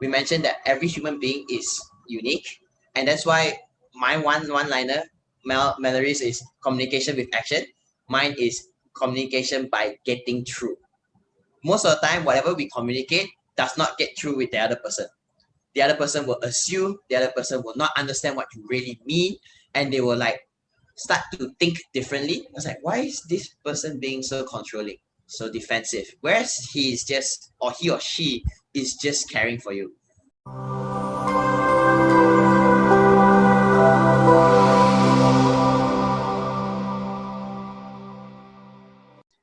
we mentioned that every human being is unique, and that's why my one-liner, Mallory's is communication with action. Mine is communication by getting through. Most of the time, whatever we communicate does not get through with the other person. The other person will assume, the other person will not understand what you really mean, and they will like start to think differently. I was like, why is this person being so controlling, so defensive? Whereas he is just, or he or she is just caring for you.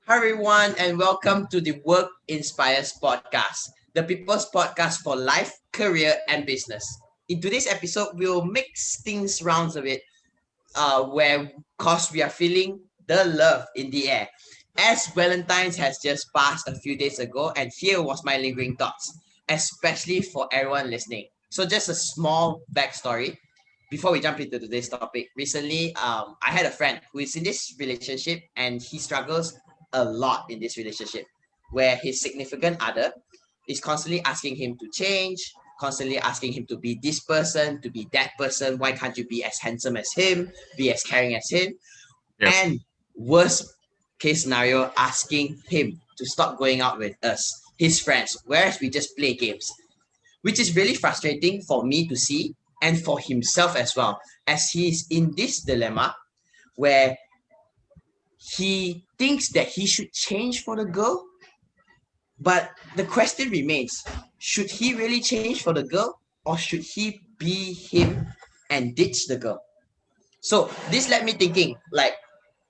Hi everyone, and welcome to the Work Inspires podcast, the people's podcast for life, career, and business. In today's episode, we'll mix things round a bit, cause we are feeling the love in the air. As Valentine's has just passed a few days ago, and here was my lingering thoughts, especially for everyone listening. So, just a small backstory before we jump into today's topic. Recently, I had a friend who is in this relationship, and he struggles a lot in this relationship, where his significant other is constantly asking him to change, constantly asking him to be this person, to be that person. Why can't you be as handsome as him, be as caring as him? Yes. And worst case scenario, asking him to stop going out with us, his friends, whereas we just play games, which is really frustrating for me to see and for himself as well, as he's in this dilemma where he thinks that he should change for the girl. But the question remains, should he really change for the girl, or should he be him and ditch the girl? So this led me thinking, like,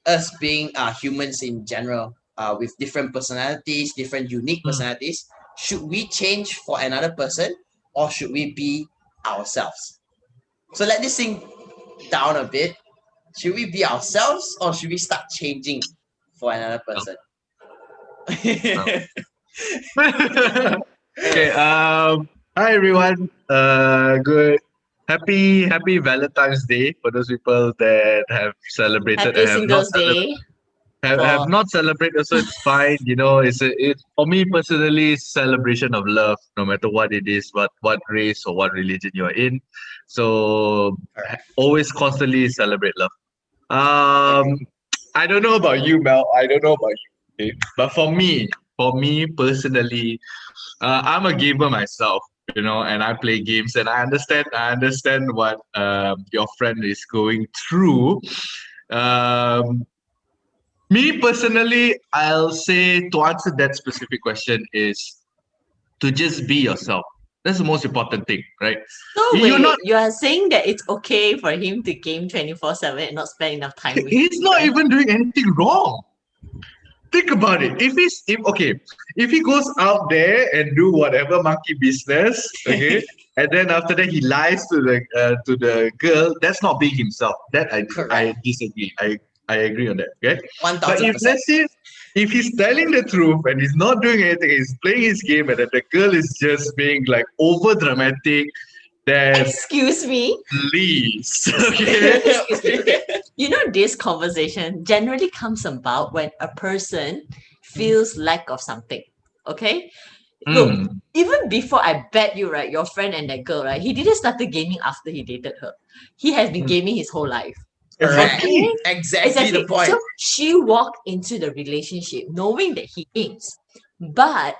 us being humans in general, with different personalities, different unique Mm. personalities, should we change for another person, or should we be ourselves? So let this sink down a bit. Should we be ourselves, or should we start changing for another Oh, person? oh. Okay. Hi everyone. Good. Happy Valentine's Day for those people that have celebrated Happy and have not Singles Day have for not celebrated. Also, it's fine. You know, it's for me personally, it's celebration of love, no matter what it is, what race or what religion you're in. So Correct. always constantly celebrate love. Okay. Um, I don't know about you, Mel. I don't know about you. Okay? But for me personally, I'm a gamer myself, you know, and I play games, and I understand what your friend is going through. Um, Me personally, I'll say to answer that specific question is to just be yourself. That's the most important thing, right? so You're not. wait, you are saying that it's okay for him to game 24/7 and not spend enough time with He's his not friend? even doing anything wrong. Think about it. If he goes out there and do whatever monkey business, okay, and then after that he lies to the girl, that's not being himself. That I Correct. disagree. I agree on that. Okay, but if 1000%. let's say if he's telling the truth and he's not doing anything, he's playing his game, and then the girl is just being like over dramatic, then Excuse me. please, okay. Excuse me. Okay. You know, this conversation generally comes about when a person feels lack of something. Okay. Look, Mm, even before I bet you, right, your friend and that girl, right, he didn't start gaming after he dated her. He has been mm. gaming his whole life. Correct. Okay. Exactly. Exactly the Exactly. point. So she walked into the relationship knowing that he games. But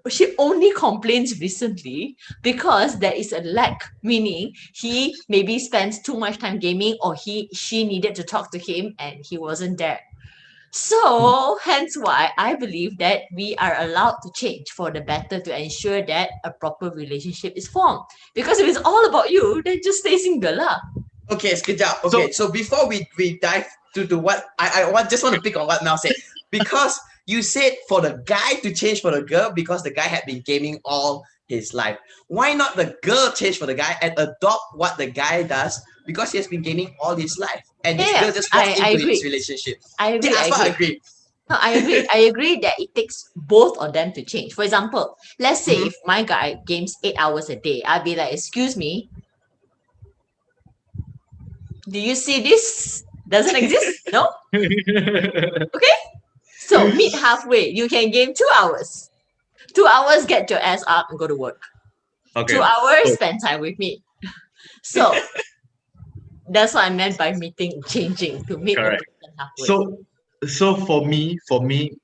she only complains recently because there is a lack, meaning he maybe spends too much time gaming, or she needed to talk to him and he wasn't there. Mm. So hence why I believe that we are allowed to change for the better to ensure that a proper relationship is formed. Because if it's all about you, then just stay single lah. Okay, sekejap. So Okay, so before we dive to what just want to pick on what Mel said, because you said for the guy to change for the girl because the guy had been gaming all his life. Why not the girl change for the guy and adopt what the guy does because he has been gaming all his life, and this Yeah, girl just walks I into his agree. relationship? I Yeah, agree. I that's what I agree. agree. No, I agree. I agree that it takes both of them to change. For example, let's say Mhm. if my guy games 8 hours a day, I'd be like, excuse me, do you see this doesn't exist? No? Okay? So meet halfway. You can game 2 hours. 2 hours, get your ass up and go to work. Okay. 2 hours, So spend time with me. So that's what I meant by changing to meet the correct. person halfway. So for me,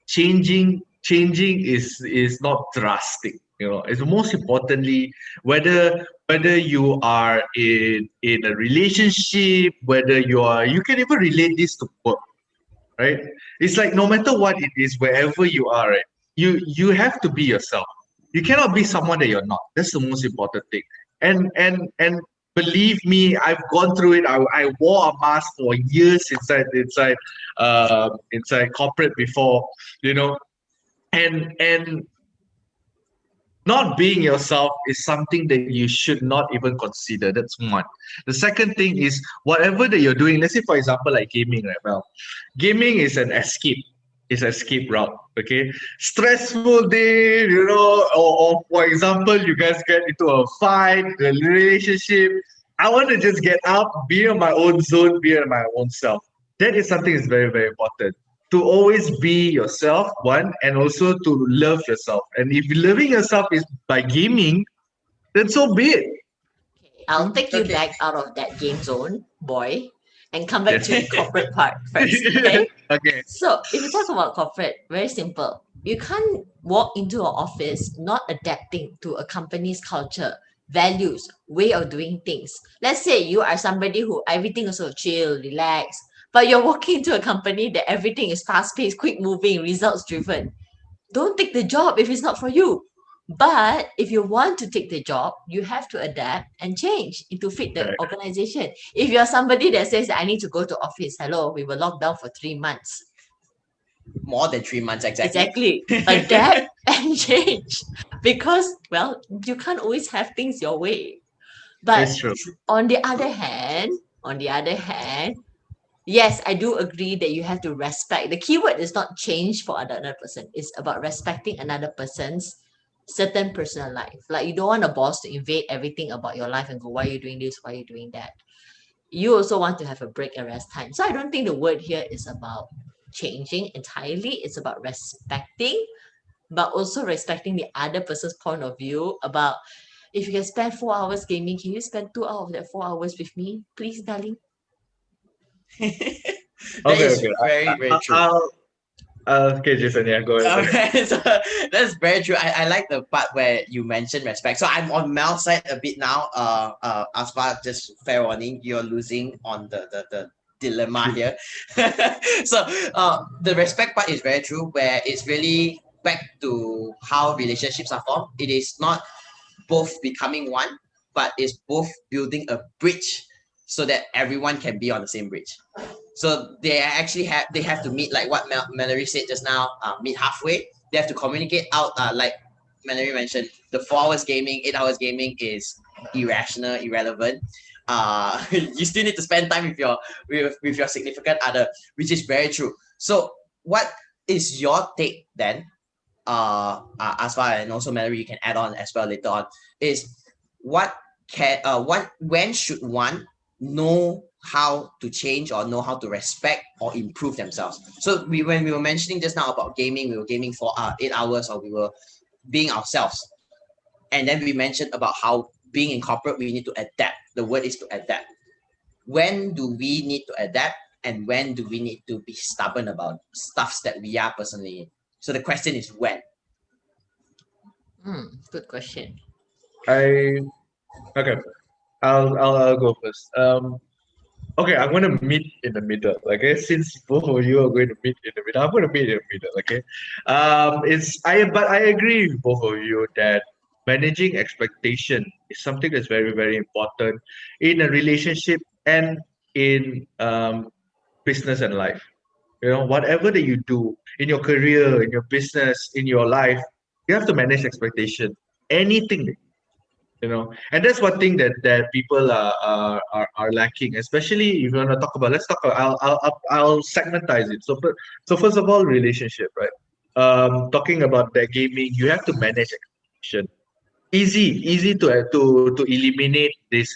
changing is not drastic. It's most importantly whether you are in a relationship, whether you can even relate this to work, right? It's like no matter what it is, wherever you are, right, you have to be yourself. You cannot be someone that you're not. That's the most important thing. And believe me, I've gone through it. I wore a mask for years inside corporate before, you know, and not being yourself is something that you should not even consider. That's one. The second thing is whatever that you're doing. Let's say, for example, like gaming, right? Well, gaming is an escape. It's an escape route. Okay, stressful day, or for example, you guys get into a fight, a relationship. I want to just get out, be in my own zone, be in my own self. That is something that's very, very important to always be yourself, one, and also to love yourself. And if loving yourself is by gaming, then so be it. Okay, I'll take you Okay. back out of that game zone, boy, and come back Yes. to the corporate part first. Okay. Okay. So if you talk about corporate, very simple. You can't walk into an office not adapting to a company's culture, values, way of doing things. Let's say you are somebody who everything is so chill, relax, but you're walking into a company that everything is fast paced, quick moving, results driven. Don't take the job if it's not for you. But if you want to take the job, you have to adapt and change to fit the Correct. organization. If you're somebody that says I need to go to office, hello, we were locked down for 3 months. More than 3 months exactly. Exactly. Adapt and change. Because, well, you can't always have things your way. But It's true. on the other hand, on the other hand, yes, I do agree that you have to respect. The keyword is not change for another person. It's about respecting another person's certain personal life. Like you don't want a boss to invade everything about your life and go, why are you doing this? Why are you doing that? You also want to have a break and rest time. So I don't think the word here is about changing entirely. It's about respecting, but also respecting the other person's point of view about if you can spend 4 hours gaming, can you spend 2 hours of that 4 hours with me? Please, darling. That Okay, is okay. very, very true. Okay, Jason, yeah, go ahead. Okay, so that's very true. I like the part where you mentioned respect. So I'm on Mel's side a bit now. Aspa, just fair warning, you're losing on the dilemma here. So the respect part is very true, where it's really back to how relationships are formed. It is not both becoming one, but it's both building a bridge so that everyone can be on the same bridge. So they actually have to meet like what Mallory said just now, meet halfway. They have to communicate out. Like Mallory mentioned, the 4 hours gaming, 8 hours gaming is irrational, irrelevant. You still need to spend time with your significant other, which is very true. So what is your take then? As far and also Mallory, you can add on as well later on. Is what when should one know how to change or know how to respect or improve themselves? So when we were mentioning just now about gaming, we were gaming for 8 hours, or we were being ourselves, and then we mentioned about how being in corporate we need to adapt. The word is to adapt. When do we need to adapt, and when do we need to be stubborn about stuffs that we are personally in? So the question is when. Good question. I Okay. I'll go first. Okay, I'm gonna meet in the middle. Okay, since both of you are going to meet in the middle, I'm gonna meet in the middle. Okay, but I agree with both of you that managing expectation is something that's very, very important in a relationship and in business and life. Whatever that you do in your career, in your business, in your life, you have to manage expectation. Anything, and that's one thing that people are lacking, especially if you want to talk about. Let's talk about. I'll segmentize it. So first of all, relationship, right? Talking about that gaming, you have to manage expectation. Easy to eliminate this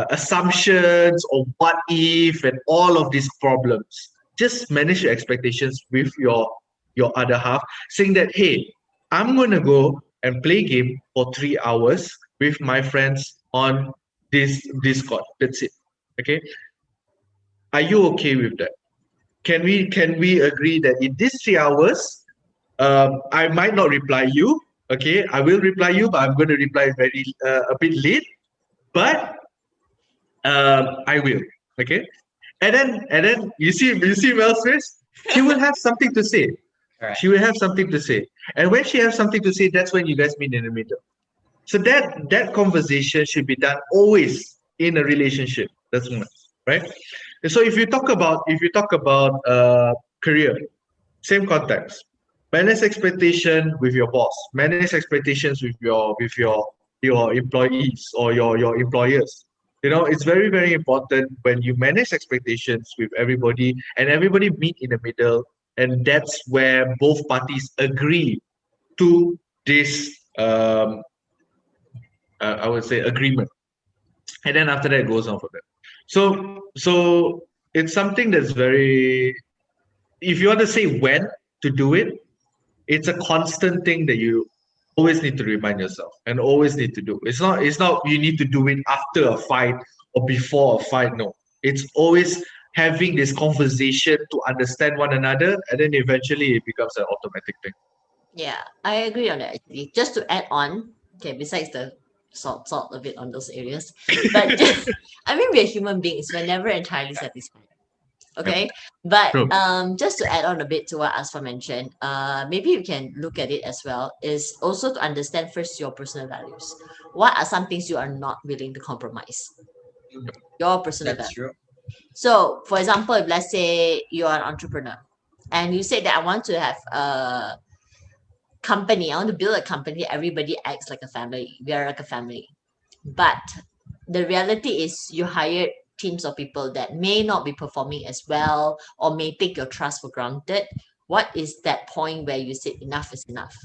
assumptions or what if and all of these problems. Just manage your expectations with your other half, saying that, hey, I'm gonna go and play game for 3 hours with my friends on this Discord. That's it. Okay. Are you okay with that? Can we agree that in these 3 hours, I might not reply you. Okay, I will reply you, but I'm going to reply very a bit late. But I will. Okay, and then you see Mel's face. She will have something to say. Correct. She will have something to say, and when she has something to say, that's when you guys meet in the middle. So that conversation should be done always in a relationship. That's one, right? And so if you talk about career, same context. Manage expectation with your boss. Manage expectations with your employees or your employers. It's very, very important when you manage expectations with everybody and everybody meet in the middle, and that's where both parties agree to this I would say agreement, and then after that it goes on from there. So it's something that's very, if you want to say when to do it, it's a constant thing that you always need to remind yourself and always need to do. It's not you need to do it after a fight or before a fight. No, it's always having this conversation to understand one another, and then eventually it becomes an automatic thing. Yeah, I agree on that actually. Just to add on, okay, besides the salt a bit on those areas, but just, I mean, we're human beings. We're never entirely satisfied. Okay, but True. just to add on a bit to what Asfa mentioned, maybe you can look at it as well. Is also to understand first your personal values. What are some things you are not willing to compromise? Your personal That's values. true. So, for example, if let's say you are an entrepreneur and you say that I want to have a company, I want to build a company, everybody acts like a family. We are like a family. But the reality is you hire teams of people that may not be performing as well or may take your trust for granted. What is that point where you say enough is enough?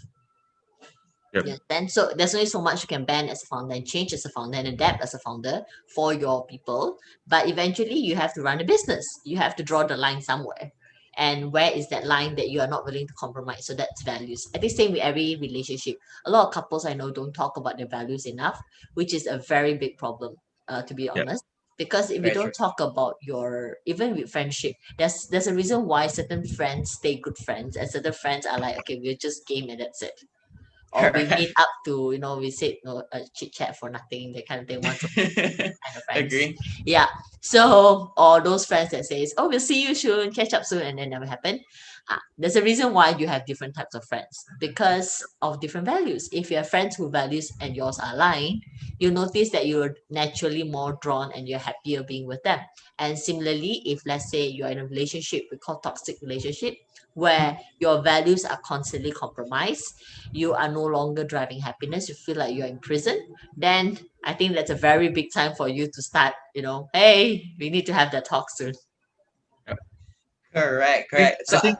Yep. Yeah, then so there's only so much you can ban as a founder and change as a founder and adapt as a founder for your people. But eventually you have to run a business. You have to draw the line somewhere. And where is that line that you are not willing to compromise? So that's values. I think same with every relationship. A lot of couples I know don't talk about their values enough, which is a very big problem, to be Yep. honest. Because if you Very true. don't talk about your even with friendship, there's a reason why certain friends stay good friends and certain friends are like, okay, we're just game and that's it, or we meet Correct. up to we sit chit chat for nothing, that kind of thing, once a kind of friends. Agree. Yeah. So, or those friends that says, oh, we'll see you soon, catch up soon, and then never happen. There's a reason why you have different types of friends, because of different values. If you have friends who values and yours are aligned, you notice that you're naturally more drawn and you're happier being with them. And similarly, if let's say you're in a relationship we call toxic relationship, where your values are constantly compromised, you are no longer driving happiness, you feel like you're in prison, then I think that's a very big time for you to start, hey, we need to have that talk soon. Correct. I think Correct. I So, think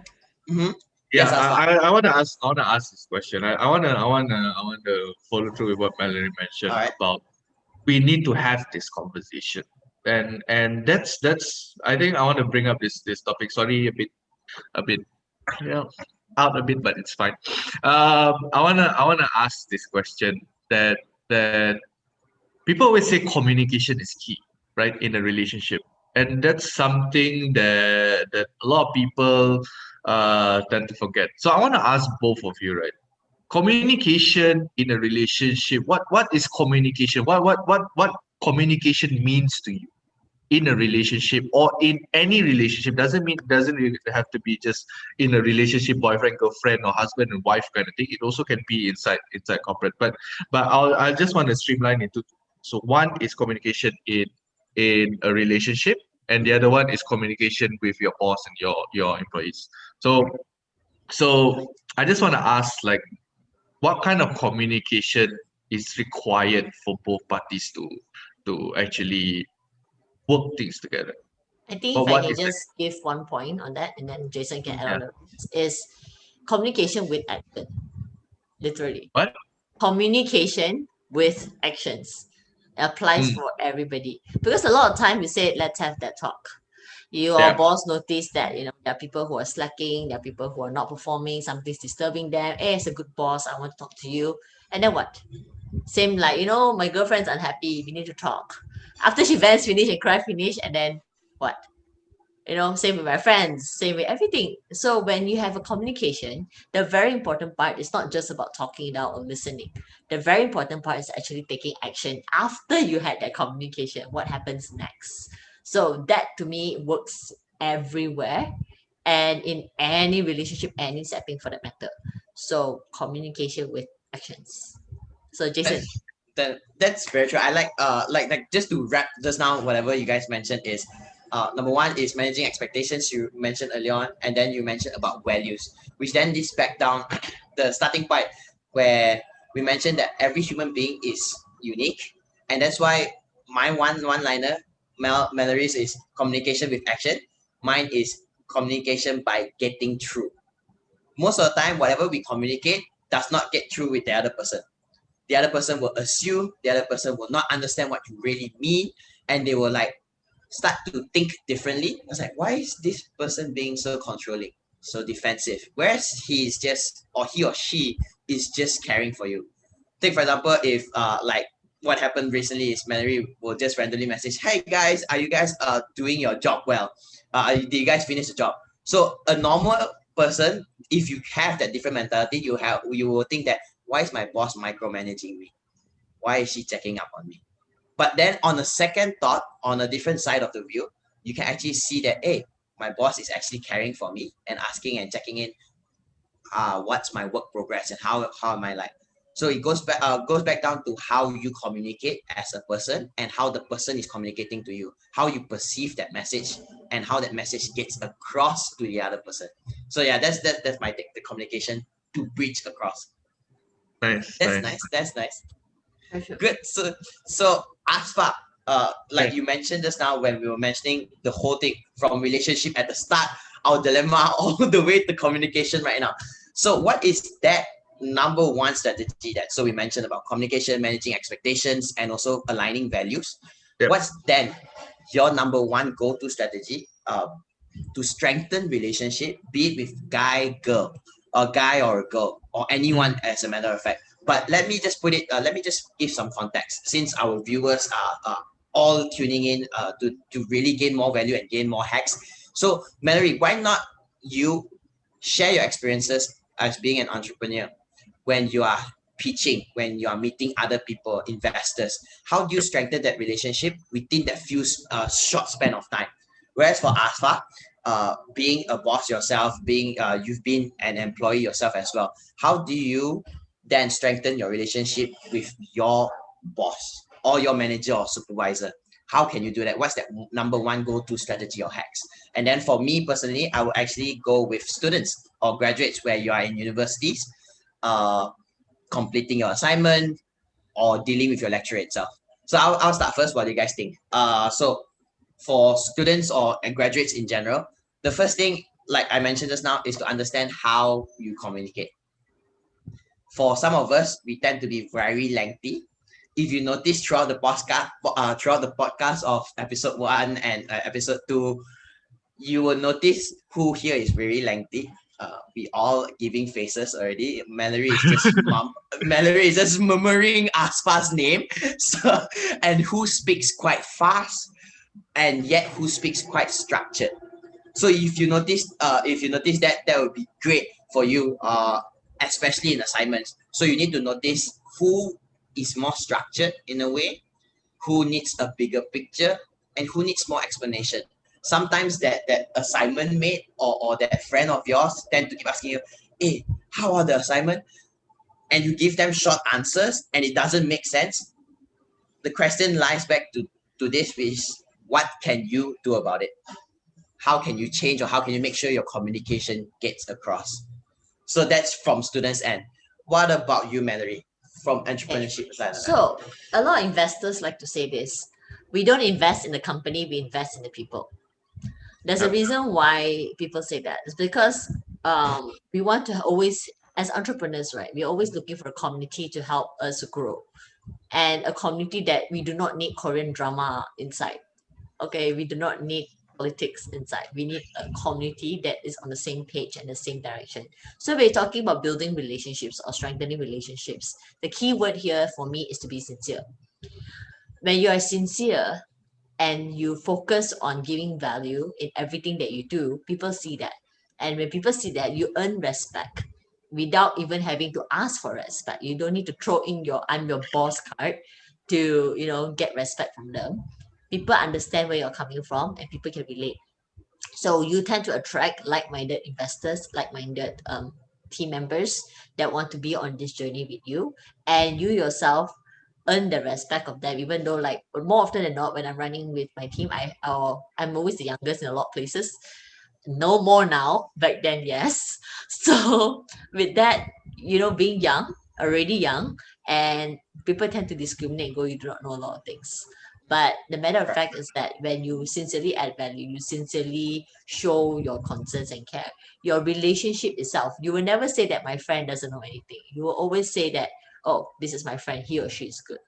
mhm. yeah, Yes, Asma. I want to ask this question. I want to follow through with what Melanie mentioned All right. about we need to have this conversation, and that's I think I want to bring up this topic. Sorry, a bit you know out a bit, but it's fine. I wanna ask this question that people always say communication is key, right, in a relationship, and that's something that a lot of people tend to forget. So I want to ask both of you, right? Communication in a relationship. What is communication? What communication means to you in a relationship or in any relationship? Doesn't really have to be just in a relationship, boyfriend, girlfriend, or husband and wife kind of thing. It also can be inside corporate. But I just want to streamline into two. So one is communication in a relationship, and the other one is communication with your boss and your employees. So I just want to ask, like, what kind of communication is required for both parties to actually work things together? I think But if I what can is the just give one point on that and then Jason can add yeah? on the rest, is communication with action, literally. What? Communication with actions applies Mm, for everybody, because a lot of time you say let's have that talk, your yeah. boss notice that there are people who are slacking, there are people who are not performing, something's disturbing them. Hey, as a good boss, I want to talk to you. And then what? Same like, my girlfriend's unhappy, we need to talk. After she vents finish and cry finish, and then what? Same with my friends, same with everything. So when you have a communication, the very important part is not just about talking it out or listening. The very important part is actually taking action after you had that communication. What happens next? So that to me works everywhere and in any relationship, any setting for that matter. So communication with actions. So Jason, That's that's very true. I like just to wrap just now whatever you guys mentioned is number one is managing expectations you mentioned earlier on, and then you mentioned about values, which then leads back down the starting point where we mentioned that every human being is unique, and that's why my one liner Mallory's is communication with action. Mine is communication by getting through. Most of the time, whatever we communicate does not get through with the other person. The other person will assume, the other person will not understand what you really mean, and they will like start to think differently. I was like, why is this person being so controlling, so defensive? Whereas he is just, or he or she is just caring for you. Take for example, if like what happened recently is Mary will just randomly message, "Hey guys, are you guys doing your job well? Did you guys finish the job?" So a normal person, if you have that different mentality, you will think that why is my boss micromanaging me? Why is she checking up on me? But then on a second thought, on a different side of the view, you can actually see that, hey, my boss is actually caring for me and asking and checking in, what's my work progress and how am I like. So it goes back down to how you communicate as a person and how the person is communicating to you, how you perceive that message and how that message gets across to the other person. So yeah, that's my take. The communication to bridge across. Nice, That's nice. nice. That's nice. for sure. Good. So Aspa, like Right. you mentioned just now when we were mentioning the whole thing from relationship at the start, our dilemma all the way to communication right now. So what is that number one strategy that so we mentioned about communication, managing expectations, and also aligning values? Yep. What's then your number one go-to strategy to strengthen relationship, be it with guy, girl, a guy or a girl, or anyone Mm. as a matter of fact. But let me just put it, let me just give some context since our viewers are all tuning in to really gain more value and gain more hacks. So, Mallory, why not you share your experiences as being an entrepreneur when you are pitching, when you are meeting other people, investors? How do you Yep. strengthen that relationship within that few short span of time? Whereas for Asfa, being a boss yourself, being you've been an employee yourself as well. How do you then strengthen your relationship with your boss or your manager or supervisor? How can you do that? What's that number one go-to strategy or hacks? And then for me personally, I would actually go with students or graduates where you are in universities, uh, completing your assignment or dealing with your lecture itself. So I'll start first. What do you guys think? So for students or and graduates in general, the first thing, like I mentioned just now, is to understand how you communicate. For some of us, we tend to be very lengthy. If you notice throughout the podcast of episode one and episode two, you will notice who here is very lengthy. We all giving faces already. Mallory is just murmuring Aspa's name. So and who speaks quite fast and yet who speaks quite structured. So if you notice that, that would be great for you, especially in assignments. So you need to notice who is more structured in a way, who needs a bigger picture, and who needs more explanation. Sometimes that assignment mate or that friend of yours tend to keep asking you, "Hey, how are the assignment?" And you give them short answers, and it doesn't make sense. The question lies back to this, which is, what can you do about it? How can you change or how can you make sure your communication gets across? So that's from students end. What about you, Mallory, from Okay. entrepreneurship side of that? So a lot of investors like to say this. We don't invest in the company, we invest in the people. There's a Yep. reason why people say that. It's because we want to always, as entrepreneurs, right? We're always looking for a community to help us grow, and a community that we do not need Korean drama inside. Okay, we do not need politics inside. We need a community that is on the same page and the same direction. So we're talking about building relationships or strengthening relationships. The key word here for me is to be sincere. When you are sincere and you focus on giving value in everything that you do, people see that. And when people see that, you earn respect without even having to ask for respect. You don't need to throw in your I'm your boss card to, get respect from them. People understand where you're coming from and people can relate. So you tend to attract like-minded investors, like-minded team members that want to be on this journey with you, and you yourself earn the respect of them. Even though, like, more often than not, when I'm running with my team, I'm always the youngest in a lot of places. No more now. Back then, yes. So with that, being young, already young, and people tend to discriminate and go, you do not know a lot of things. But the matter of fact is that when you sincerely add value, you sincerely show your concerns and care, your relationship itself, you will never say that my friend doesn't know anything. You will always say that, oh, this is my friend, he or she is good.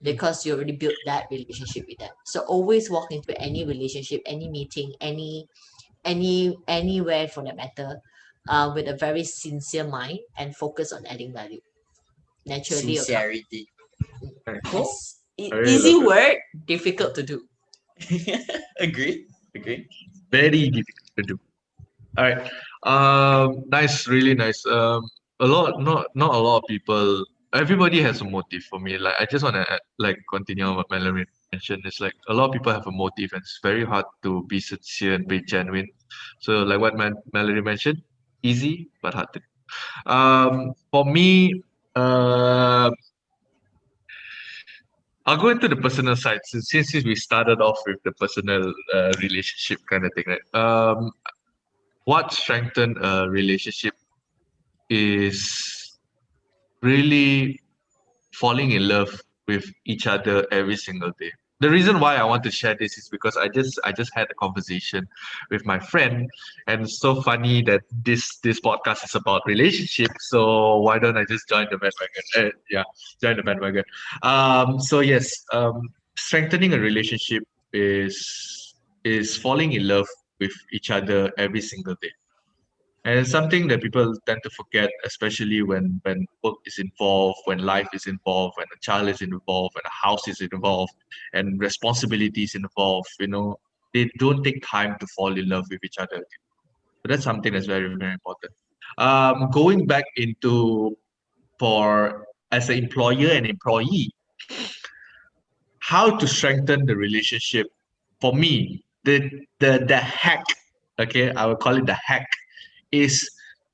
Because you already built that relationship with them. So always walk into any relationship, any meeting, anywhere for that matter, with a very sincere mind and focus on adding value. Naturally, it'll come. Sincerity. Right. Cool. I really Easy love it. word, difficult to do. Agree. Agree. Very difficult to do. All right. Nice, really nice. Not a lot of people. Everybody has a motive for me. Like I just want to like continue on what Mallory mentioned. It's like a lot of people have a motive, and it's very hard to be sincere and be genuine. So like what Mallory mentioned, easy but hard to do. For me, uh, I'll go into the personal side since we started off with the personal relationship kind of thing, right? What strengthened a relationship is really falling in love with each other every single day. The reason why I want to share this is because I just had a conversation with my friend, and it's so funny that this podcast is about relationships. So why don't I just join the bandwagon? Yeah, join the bandwagon. So yes, strengthening a relationship is falling in love with each other every single day. And it's something that people tend to forget, especially when work is involved, when life is involved, when a child is involved, when a house is involved, and responsibilities involved. They don't take time to fall in love with each other. So that's something that's very, very important. Going back into for as an employer and employee, how to strengthen the relationship. For me, the hack, okay, I will call it the hack, is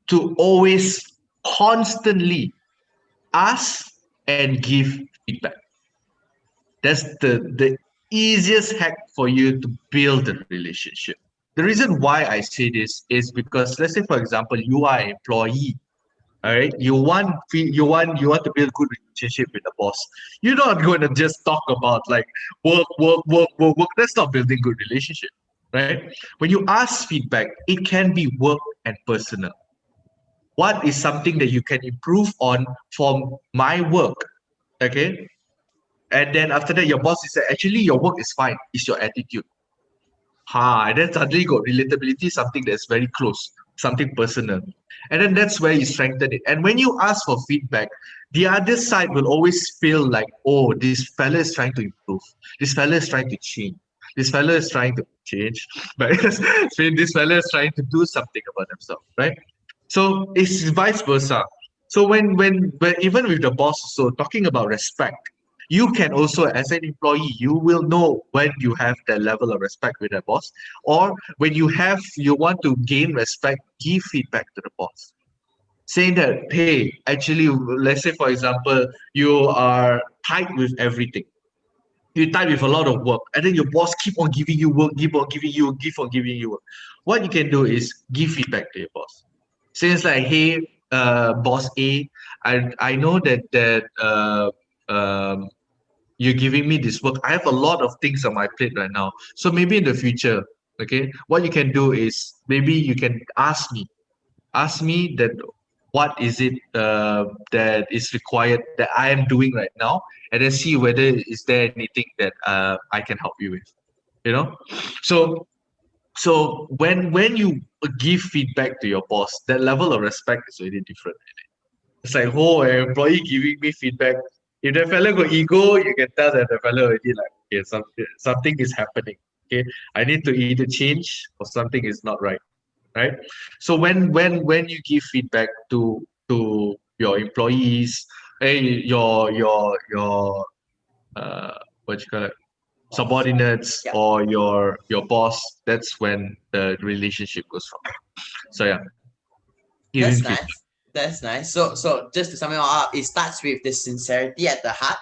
to always constantly ask and give feedback. That's the easiest hack for you to build a relationship. The reason why I say this is because, let's say for example, you are an employee. All right, you want to build good relationship with the boss. You're not going to just talk about like work. That's not building good relationship, right? When you ask feedback, it can be work and personal. What is something that you can improve on from my work? Okay. And then after that, your boss is like, actually your work is fine. It's your attitude. And then suddenly you got relatability, something that's very close, something personal. And then that's where you strengthen it. And when you ask for feedback, the other side will always feel like, oh, this fella is trying to improve. This fella is trying to change. This fella is trying to change, but this fella is trying to do something about himself, right? So it's vice versa. So when even with the boss, so talking about respect, you can also, as an employee, you will know when you have that level of respect with the boss, or when you want to gain respect, give feedback to the boss, saying that, hey, actually, let's say for example, you are tight with everything. You're tight with a lot of work, and then your boss keep on giving you work, keep on giving you, keep on giving you work. What you can do is give feedback to your boss. Since like, hey, boss A, I know that you're giving me this work. I have a lot of things on my plate right now. So maybe in the future, okay, what you can do is maybe you can ask me that what is it that is required that I am doing right now, and then see whether is there anything that I can help you with. You know, so So when you give feedback to your boss, that level of respect is really different. It's like, oh, an employee giving me feedback. If the fellow got ego, you can tell that the fellow already like, okay, something is happening. Okay, I need to either change or something is not right. Right. So when you give feedback to your employees, hey, your what you call it, subordinates Yeah, or your boss, that's when the relationship goes from. So yeah, giving that's feedback. nice. That's nice. So just to sum it all up, it starts with the sincerity at the heart,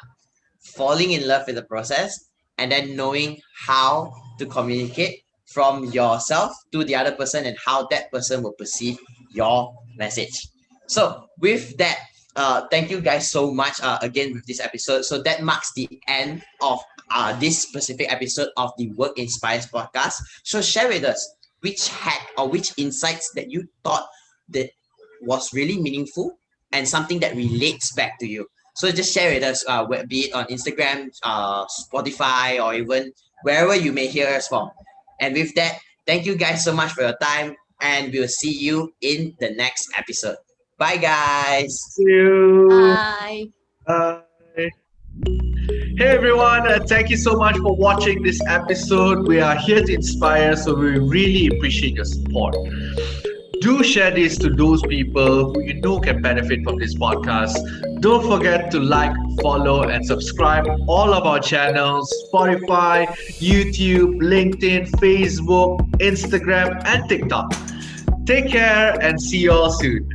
falling in love with the process, and then knowing how to communicate from yourself to the other person and how that person will perceive your message. So with that, thank you guys so much again with this episode. So that marks the end of this specific episode of the Work Inspires podcast. So share with us which hack or which insights that you thought that was really meaningful and something that relates back to you. So just share with us, be it on Instagram, Spotify, or even wherever you may hear us from. And with that, thank you guys so much for your time, and we'll see you in the next episode. Bye, guys. See you. Bye. Bye. Hey everyone, thank you so much for watching this episode. We are here to inspire, so we really appreciate your support. Do share this to those people who you know can benefit from this podcast. Don't forget to like, follow, and subscribe all of our channels: Spotify, YouTube, LinkedIn, Facebook, Instagram, and TikTok. Take care and see you all soon.